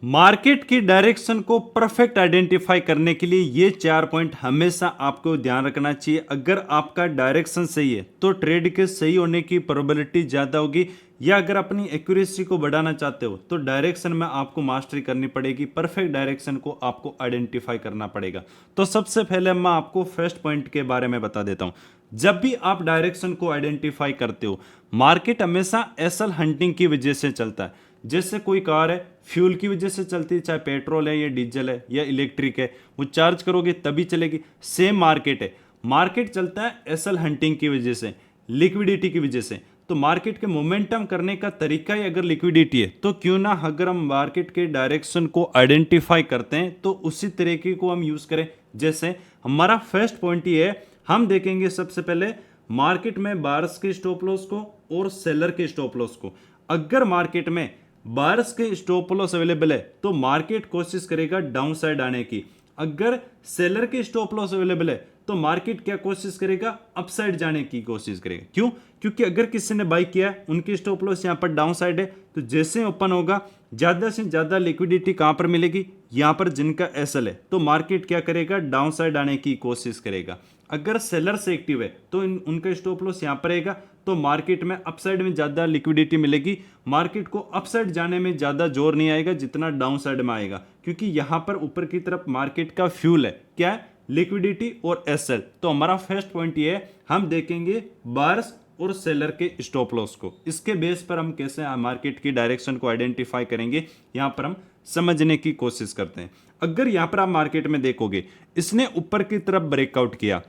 Market की direction को perfect identify करने के लिए ये 4 पॉइंट हमेशा आपको ध्यान रखना चाहिए। अगर आपका डायरेक्शन सही है तो ट्रेड के सही होने की प्रोबेबिलिटी ज़्यादा होगी, या अगर अपनी एक्यूरेसी को बढ़ाना चाहते हो तो डायरेक्शन में आपको मास्टरी करनी पड़ेगी, परफेक्ट डायरेक्शन को आपको आइडेंटिफाई करना पड़ेगा। तो सबसे पहले मैं आपको फर्स्ट पॉइंट के बारे में बता देता हूँ। जब भी आप डायरेक्शन को आइडेंटिफाई करते हो, मार्केट हमेशा एसल हंटिंग की वजह से चलता है। जैसे कोई कार है, फ्यूल की वजह से चलती है, चाहे पेट्रोल है या डीजल है या इलेक्ट्रिक है, वो चार्ज करोगे तभी चलेगी। सेम मार्केट है, मार्केट चलता है एसल हंटिंग की वजह से, लिक्विडिटी की वजह से। तो मार्केट के मोमेंटम करने का तरीका ही अगर लिक्विडिटी है, तो क्यों ना अगर हम मार्केट के डायरेक्शन को आइडेंटिफाई करते हैं तो उसी तरीके को हम यूज करें। जैसे हमारा फर्स्ट पॉइंट ये है, हम देखेंगे सबसे पहले मार्केट में बायर्स के स्टॉप लॉस को और सेलर के स्टॉप लॉस को। अगर मार्केट में बायर्स के स्टॉप लॉस अवेलेबल है तो मार्केट कोशिश करेगा डाउन साइड आने की। अगर सेलर के स्टॉप लॉस अवेलेबल है तो मार्केट क्या कोशिश करेगा, अपसाइड जाने की कोशिश करेगा। क्यों? क्योंकि अगर किसी ने बाई किया है, उनकी स्टॉप लॉस यहां पर डाउन साइड है, तो जैसे ओपन होगा ज्यादा से ज्यादा लिक्विडिटी कहां पर मिलेगी, यहां पर जिनका एसएल है, तो मार्केट क्या करेगा, डाउन साइड आने की कोशिश करेगा। अगर सेलर से एक्टिव है तो उनका स्टॉप लॉस यहां पर रहेगा, तो मार्केट में अपसाइड में ज्यादा लिक्विडिटी मिलेगी। मार्केट को अपसाइड जाने में ज्यादा जोर नहीं आएगा जितना डाउन साइड में आएगा, क्योंकि यहां पर ऊपर की तरफ मार्केट का फ्यूल है, क्या है, लिक्विडिटी और एसएल। तो हमारा फर्स्ट पॉइंट ये है, हम देखेंगे बायर्स और सेलर के स्टॉप लॉस को। इसके बेस पर हम कैसे मार्केट की डायरेक्शन को आइडेंटिफाई करेंगे, यहां पर हम समझने की कोशिश करते हैं। अगर यहां पर आप मार्केट में देखोगे, इसने ऊपर की तरफ ब्रेकआउट किया,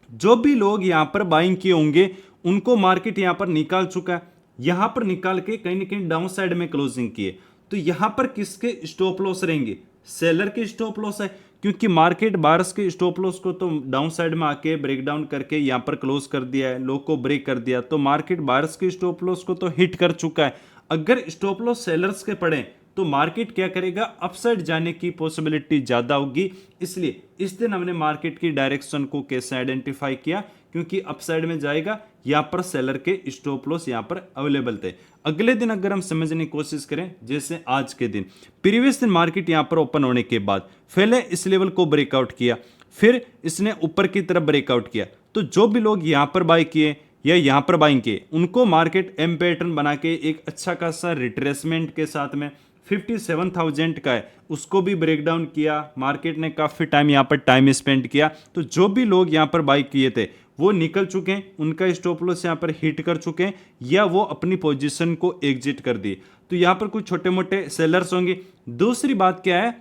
जो भी लोग यहां पर बाइंग किए होंगे उनको मार्केट यहां पर निकाल चुका है। यहां पर निकाल के कहीं ना कहीं डाउन साइड में क्लोजिंग किए, तो यहां पर किसके स्टॉप लॉस रहेंगे, सेलर के स्टॉप लॉस है, क्योंकि मार्केट बायर्स के स्टॉप लॉस को तो डाउन साइड में आके ब्रेक डाउन करके यहां पर क्लोज कर दिया है, लो को ब्रेक कर दिया, तो मार्केट बायर्स के स्टॉप लॉस को तो हिट कर चुका है। अगर स्टॉप लॉस सेलर्स के पड़े तो मार्केट क्या करेगा, अपसाइड जाने की पॉसिबिलिटी ज्यादा होगी। इसलिए इस दिन हमने मार्केट की डायरेक्शन को कैसे आइडेंटिफाई किया, क्योंकि अपसाइड में जाएगा, यहां पर सेलर के स्टॉप लॉस यहां पर अवेलेबल थे। अगले दिन अगर हम समझने की कोशिश करें, जैसे आज के दिन, प्रीवियस दिन मार्केट यहां पर ओपन होने के बाद पहले इस लेवल को ब्रेकआउट किया, फिर इसने ऊपर की तरफ ब्रेकआउट किया, तो जो भी लोग यहां पर बाय किए या यहां पर बाइंग किए, उनको मार्केट एम पैटर्न बना के एक अच्छा खासा रिट्रेसमेंट के साथ में 57,000 का है, उसको भी ब्रेक डाउन किया। मार्केट ने काफी टाइम यहां पर टाइम स्पेंड किया, तो जो भी लोग यहां पर बाई किए थे वो निकल चुके हैं, उनका स्टॉप लॉस यहां पर हिट कर चुके हैं, या वो अपनी पोजीशन को एग्जिट कर दी। तो यहां पर कुछ छोटे मोटे सेलर्स होंगे। दूसरी बात क्या है,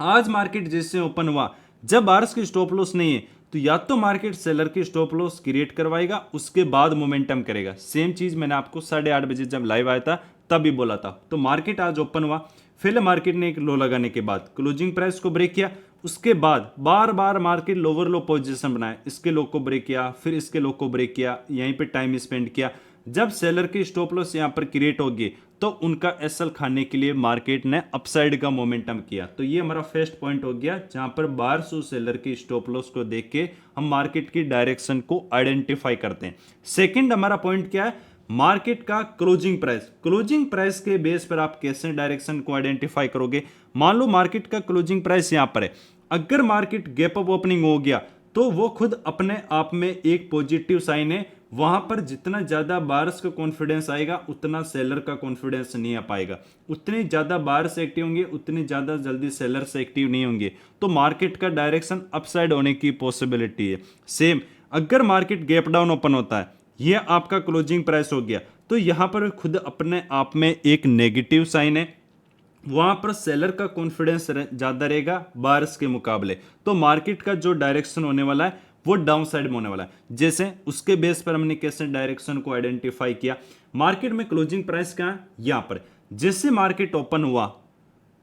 आज मार्केट जैसे ओपन हुआ, जब बायर्स की स्टॉप लॉस नहीं है, तो या तो मार्केट सेलर की स्टॉप लॉस क्रिएट करवाएगा, उसके बाद मोमेंटम करेगा। सेम चीज मैंने आपको 8:30 बजे जब लाइव आया था तभी बोला था। तो मार्केट आज ओपन हुआ, पहले मार्केट ने एक लो लगाने के बाद क्लोजिंग प्राइस को ब्रेक किया, उसके बाद बार बार मार्केट लोअर लो पोजीशन बनाया, इसके लो को ब्रेक किया, फिर इसके लो को ब्रेक किया, यहीं पे टाइम स्पेंड किया। जब सेलर की स्टॉप लॉस यहां पर क्रिएट होगी तो उनका एसएल खाने के लिए मार्केट ने अपसाइड का मोमेंटम किया। तो ये हमारा फर्स्ट पॉइंट हो गया, जहां पर बायर्स और सेलर की स्टॉप लॉस को देख के हम मार्केट की डायरेक्शन को आइडेंटिफाई करते हैं। सेकंड हमारा पॉइंट क्या है, मार्केट का क्लोजिंग प्राइस। क्लोजिंग प्राइस के बेस पर आप कैसे डायरेक्शन को आइडेंटिफाई करोगे। मान लो मार्केट का क्लोजिंग प्राइस यहां पर है, अगर मार्केट गैप अप ओपनिंग हो गया तो वो खुद अपने आप में एक पॉजिटिव साइन है। वहां पर जितना ज्यादा बायर्स का कॉन्फिडेंस आएगा उतना सेलर का कॉन्फिडेंस नहीं आ पाएगा, उतनी ज्यादा बायर्स एक्टिव होंगे उतनी ज्यादा जल्दी सेलर्स एक्टिव नहीं होंगे, तो मार्केट का डायरेक्शन अपसाइड होने की पॉसिबिलिटी है। सेम अगर मार्केट गैप डाउन ओपन होता है, ये आपका क्लोजिंग प्राइस हो गया, तो यहां पर खुद अपने आप में एक नेगेटिव साइन है, वहां पर सेलर का कॉन्फिडेंस ज्यादा रहेगा बायर्स के मुकाबले, तो मार्केट का जो डायरेक्शन होने वाला है वो डाउन साइड में होने वाला है। जैसे उसके बेस पर हमने कैसे डायरेक्शन को आइडेंटिफाई किया, मार्केट में क्लोजिंग प्राइस कहां है, यहां पर। जैसे मार्केट ओपन हुआ,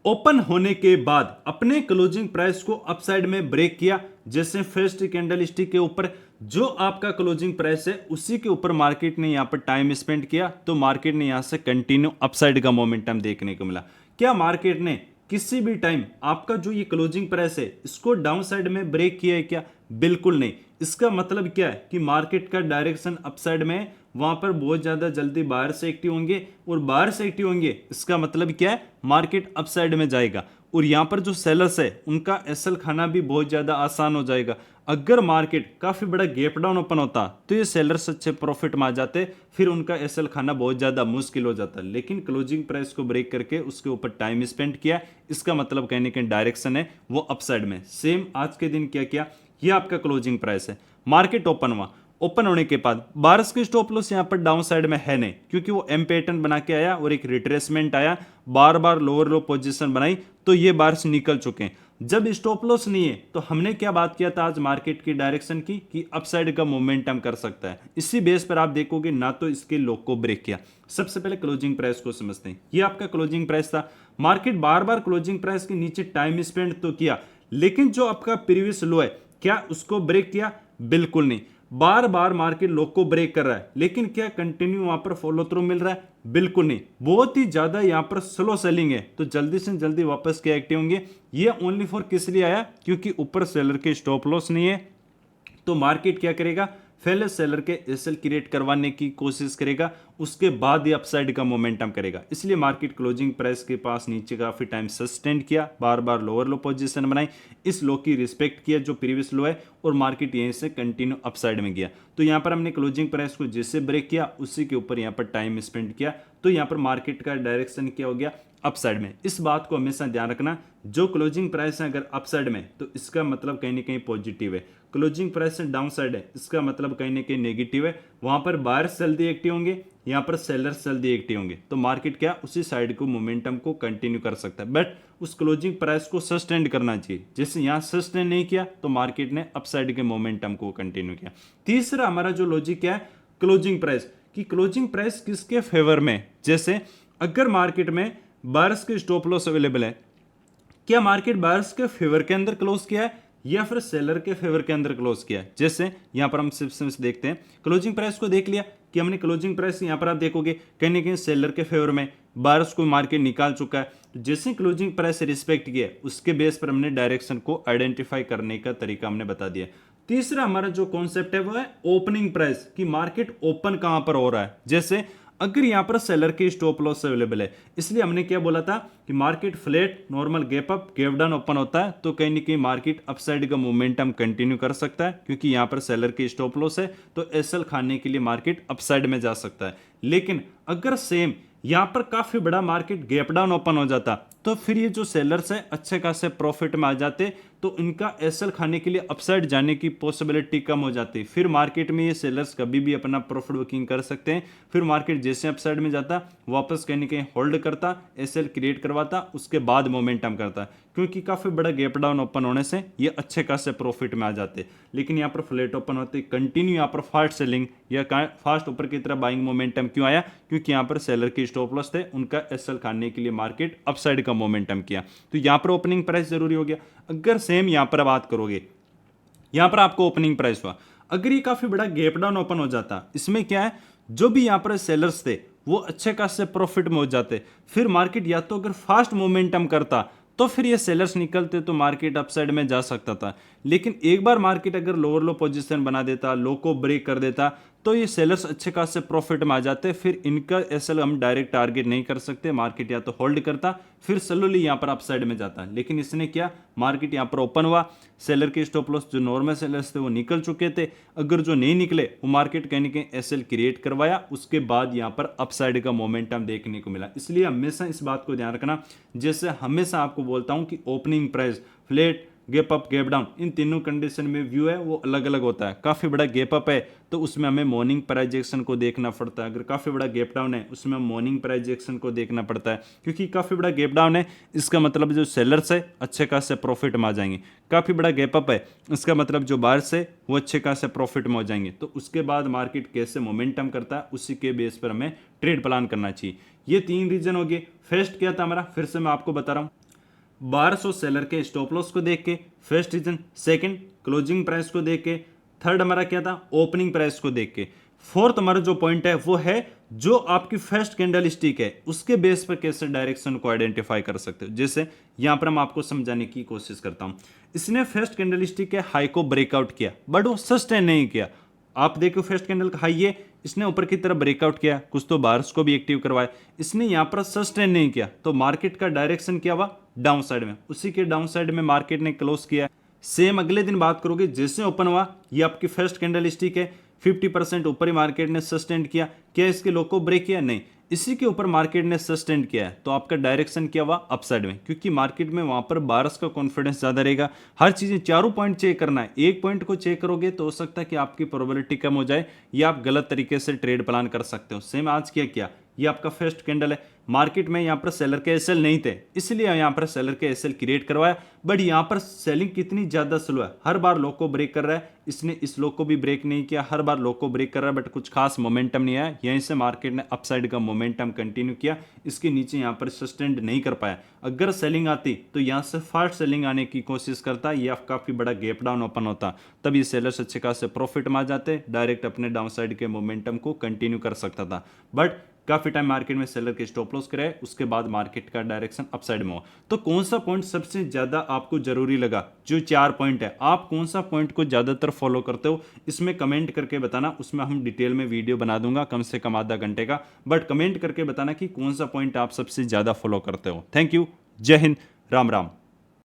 ओपन होने के बाद अपने क्लोजिंग प्राइस को अपसाइड में ब्रेक किया, जैसे फर्स्ट कैंडल स्टिक के ऊपर जो आपका क्लोजिंग प्राइस है उसी के ऊपर मार्केट ने यहां पर टाइम स्पेंड किया, तो मार्केट ने यहां से कंटिन्यू अपसाइड का मोमेंटम देखने को मिला। क्या मार्केट ने किसी भी टाइम आपका जो ये क्लोजिंग प्राइस है इसको डाउन साइड में ब्रेक किया है क्या? बिल्कुल नहीं। इसका मतलब क्या है कि मार्केट का डायरेक्शन अपसाइड में, वहां पर बहुत ज्यादा जल्दी बाहर से एक्टिव होंगे, और बाहर से एक्टिव होंगे इसका मतलब क्या है, मार्केट अपसाइड में जाएगा। और यहाँ पर जो सेलर्स है उनका एसएल खाना भी बहुत ज्यादा आसान हो जाएगा। अगर मार्केट काफी बड़ा गैप डाउन ओपन होता तो ये सेलर्स अच्छे प्रॉफिट में आ जाते, फिर उनका एसएल खाना बहुत ज्यादा मुश्किल हो जाता। लेकिन क्लोजिंग प्राइस को ब्रेक करके उसके ऊपर टाइम स्पेंड किया, इसका मतलब कहने के डायरेक्शन है वो अपसाइड में। सेम आज के दिन क्या किया, ये आपका क्लोजिंग प्राइस है, मार्केट ओपन हुआ, ओपन होने के बाद बार्स की स्टॉप लॉस यहाँ पर डाउन साइड में है नहीं, क्योंकि वो एम पैटर्न बना के आया और एक रिट्रेसमेंट आया, बार बार लोअर लो पोजीशन बनाई, तो ये बार्स निकल चुके हैं। जब स्टॉप लॉस नहीं है तो हमने क्या बात किया था आज मार्केट की डायरेक्शन की, कि अपसाइड का मोमेंटम कर सकता है। इसी बेस पर आप देखोगे ना तो इसके लो को ब्रेक किया। सबसे पहले क्लोजिंग प्राइस को समझते हैं। ये आपका क्लोजिंग प्राइस था, मार्केट बार बार क्लोजिंग प्राइस के नीचे टाइम स्पेंड तो किया, लेकिन जो आपका प्रीवियस लो है क्या उसको ब्रेक किया? बिल्कुल नहीं। बार बार मार्केट लो को ब्रेक कर रहा है, लेकिन क्या कंटिन्यू वहां पर फॉलो थ्रू मिल रहा है? बिल्कुल नहीं। बहुत ही ज्यादा यहां पर स्लो सेलिंग है, तो जल्दी से जल्दी वापस क्या एक्टिव होंगे। ये ओनली फॉर किस लिए आया? क्योंकि ऊपर सेलर के स्टॉप लॉस नहीं है, तो मार्केट क्या करेगा, पहले सेलर के एसएल क्रिएट करवाने की कोशिश करेगा, उसके बाद ये अपसाइड का मोमेंटम करेगा। इसलिए मार्केट क्लोजिंग प्राइस के पास नीचे काफी टाइम सस्टेंड किया, बार बार लोअर लो पोजीशन बनाई, इस लो की रिस्पेक्ट किया जो प्रीवियस लो है, और मार्केट यहीं से कंटिन्यू अपसाइड में गया। तो यहाँ पर हमने क्लोजिंग प्राइस को जैसे ब्रेक किया उसी के ऊपर यहाँ पर टाइम स्पेंड किया, तो यहाँ पर मार्केट का डायरेक्शन क्या हो गया, अपसाइड में। इस बात को हमेशा ध्यान रखना, जो क्लोजिंग प्राइस है अगर अपसाइड में तो इसका मतलब कहीं ना कहीं पॉजिटिव है, क्लोजिंग प्राइस से डाउन साइड है इसका मतलब कहीं ना कहीं नेगेटिव है। वहां पर बायर्स जल्दी एक्टिव होंगे, यहाँ पर सेलर्स जल्दी एक्टिव होंगे, तो मार्केट क्या उसी साइड को मोमेंटम को कंटिन्यू कर सकता है, बट उस क्लोजिंग प्राइस को सस्टेन करना चाहिए। जैसे यहाँ सस्टेन नहीं किया तो मार्केट ने अपसाइड के मोमेंटम को कंटिन्यू किया। तीसरा हमारा जो लॉजिक क्या है क्लोजिंग प्राइस की, क्लोजिंग प्राइस किसके फेवर में? जैसे अगर मार्केट में बायर्स के स्टॉप लॉस अवेलेबल है, क्या मार्केट बायर्स के फेवर के अंदर क्लोज किया है या फिर सेलर के फेवर के अंदर क्लोज किया है? जैसे यहां पर हम सिर्फ देखते हैं, क्लोजिंग प्राइस को देख लिया कि हमने क्लोजिंग प्राइस यहां पर आप देखोगे कहीं ना कहीं सेलर के फेवर में, बायर्स को मार्केट निकाल चुका है। तो जैसे क्लोजिंग प्राइस रिस्पेक्ट किया उसके बेस पर हमने डायरेक्शन को आइडेंटिफाई करने का तरीका हमने बता दिया। तीसरा हमारा जो कॉन्सेप्ट है वो है ओपनिंग प्राइस, की मार्केट ओपन कहां पर हो रहा है। जैसे अगर यहां पर सेलर के स्टॉप लॉस अवेलेबल है, इसलिए हमने क्या बोला था कि market flat normal gap up gap down open होता है तो कहीं ना कहीं मार्केट अपसाइड का मोमेंटम कंटिन्यू कर सकता है, क्योंकि यहां पर सेलर के स्टॉप लॉस है तो एसएल खाने के लिए मार्केट अपसाइड में जा सकता है। लेकिन अगर सेम यहां पर काफी बड़ा मार्केट गैप डाउन ओपन हो जाता तो फिर ये जो सेलर्स है अच्छे खासे प्रॉफिट में आ जाते, तो इनका एसएल खाने के लिए अपसाइड जाने की पॉसिबिलिटी कम हो जाती। फिर मार्केट में ये सेलर्स कभी भी अपना प्रॉफिट बुकिंग कर सकते हैं। फिर मार्केट जैसे अपसाइड में जाता वापस कहीं ना कहीं होल्ड करता, एसएल क्रिएट करवाता, उसके बाद मोमेंटम करता, क्योंकि काफी बड़ा गैप डाउन ओपन होने से ये अच्छे खासे प्रॉफिट में आ जाते। लेकिन यहाँ पर फ्लैट ओपन होते कंटिन्यू यहाँ पर फास्ट सेलिंग या फास्ट ऊपर की तरफ बाइंग मोमेंटम क्यों आया? क्योंकि यहाँ पर सेलर के स्टॉप लॉस थे, उनका एसएल खाने के लिए मार्केट अपसाइड का मोमेंटम किया, तो यहाँ पर ओपनिंग प्राइस जरूरी हो गया। अगर सेम यहाँ पर बात करोगे, यहाँ पर आपको ओपनिंग प्राइस हुआ, अगर ये काफी बड़ा गैप डाउन ओपन हो जाता, इसमें क्या है जो भी यहाँ पर सेलर्स थे वो अच्छे खासे प्रॉफिट में हो जाते। फिर मार्केट या तो अगर फास्ट मोमेंटम करता तो फिर ये सेलर्स निकलते तो मार्केट अपसाइड में जा सकता था। लेकिन एक बार मार्केट अगर लोअर लो पोजीशन बना देता, लो को ब्रेक कर देता, तो ये सेलर्स अच्छे खासे प्रॉफिट में आ जाते। फिर इनका एसएल हम डायरेक्ट टारगेट नहीं कर सकते, मार्केट या तो होल्ड करता फिर स्लोली यहाँ पर अपसाइड में जाता। लेकिन इसने क्या, मार्केट यहाँ पर ओपन हुआ, सेलर के स्टॉप लॉस जो नॉर्मल सेलर्स थे वो निकल चुके थे, अगर जो नहीं निकले वो मार्केट कहीं ना कहीं एसएल क्रिएट करवाया, उसके बाद यहाँ पर अपसाइड का मोमेंटम देखने को मिला। इसलिए हमेशा इस बात को ध्यान रखना, जैसे हमेशा आपको बोलता हूँ कि opening price, flat, gap up, gap down, इन तीनों कंडीशन में व्यू है वो अलग अलग होता है। काफी बड़ा गैप अप है तो उसमें हमें मॉर्निंग प्राइस एक्शन को देखना पड़ता है, अगर काफी बड़ा गैप डाउन है उसमें मॉर्निंग प्राइस एक्शन को देखना पड़ता है, क्योंकि काफी बड़ा गैप डाउन है इसका मतलब जो सेलर्स है अच्छे खासे प्रॉफिट में आ जाएंगे, काफी बड़ा गैप अप है इसका मतलब जो बायर्स है वो अच्छे खासे प्रॉफिट में हो जाएंगे। तो उसके बाद मार्केट कैसे मोमेंटम करता है उसी के बेस पर हमें ट्रेड प्लान करना चाहिए। ये तीन रीजन हो गए। फर्स्ट क्या था हमारा, फिर से मैं आपको बता रहा हूँ, बायर्स और सेलर के स्टॉप लॉस को देख के first reason, second closing price को देख के, थर्ड हमारा क्या था ओपनिंग प्राइस को देख के, फोर्थ हमारा जो पॉइंट है वो है जो आपकी फर्स्ट कैंडल स्टिक है उसके बेस पर कैसे डायरेक्शन को आइडेंटिफाई कर सकते हो। जैसे यहां पर मैं आपको समझाने की कोशिश करता हूं, इसने फर्स्ट कैंडल स्टिक के हाई को ब्रेकआउट किया बट वो सस्टेन नहीं किया, आप देखो फर्स्ट कैंडल का हाई है, इसने ऊपर की तरफ ब्रेकआउट किया, कुछ तो बार्स को भी एक्टिव करवाया, इसने यहाँ पर सस्टेन नहीं किया तो मार्केट का डायरेक्शन क्या हुआ, डाउन साइड में। उसी के डाउन साइड में मार्केट ने क्लोज किया। सेम अगले दिन बात करोगे, जैसे ओपन हुआ, ये आपकी फर्स्ट कैंडल स्टिक है, 50% ऊपर ही मार्केट ने सस्टेन किया। क्या इसके लो को ब्रेक किया, नहीं, इसी के ऊपर मार्केट ने सस्टेन किया है, तो आपका डायरेक्शन क्या हुआ, अपसाइड में, क्योंकि मार्केट में वहां पर बारस का कॉन्फिडेंस ज्यादा रहेगा। हर चीजें चारों पॉइंट चेक करना है, एक पॉइंट को चेक करोगे तो हो सकता है कि आपकी प्रोबेबिलिटी कम हो जाए या आप गलत तरीके से ट्रेड प्लान कर सकते हो। सेम आज क्या ये आपका फर्स्ट कैंडल है, मार्केट में यहाँ पर सेलर के एसएल नहीं थे, इसलिए यहाँ पर सेलर के एसएल क्रिएट करवाया, बट यहाँ पर सेलिंग कितनी ज्यादा स्लो है, हर बार लो को ब्रेक कर रहा है, इसने इस लो को भी ब्रेक नहीं किया, हर बार लो को ब्रेक कर रहा है, बट कुछ खास मोमेंटम नहीं आया। यहीं से मार्केट ने अपसाइड का मोमेंटम कंटिन्यू किया, इसके नीचे यहाँ पर सस्टेंड नहीं कर पाया। अगर सेलिंग आती तो यहाँ से फास्ट सेलिंग आने की कोशिश करता, या काफी बड़ा गैप डाउन ओपन होता, तब ये सेलर्स अच्छे खासे प्रॉफिट में आ जाते, डायरेक्ट अपने डाउन साइड के मोमेंटम को कंटिन्यू कर सकता था। बट काफी टाइम मार्केट में सेलर के स्टॉप लॉस कराए, उसके बाद मार्केट का डायरेक्शन अपसाइड में हो। तो कौन सा पॉइंट सबसे ज्यादा आपको जरूरी लगा, जो 4 पॉइंट है, आप कौन सा पॉइंट को ज्यादातर फॉलो करते हो, इसमें कमेंट करके बताना, उसमें हम डिटेल में वीडियो बना दूंगा कम से कम आधा घंटे का, बट कमेंट करके बताना कि कौन सा पॉइंट आप सबसे ज्यादा फॉलो करते हो। थैंक यू, जय हिंद, राम राम।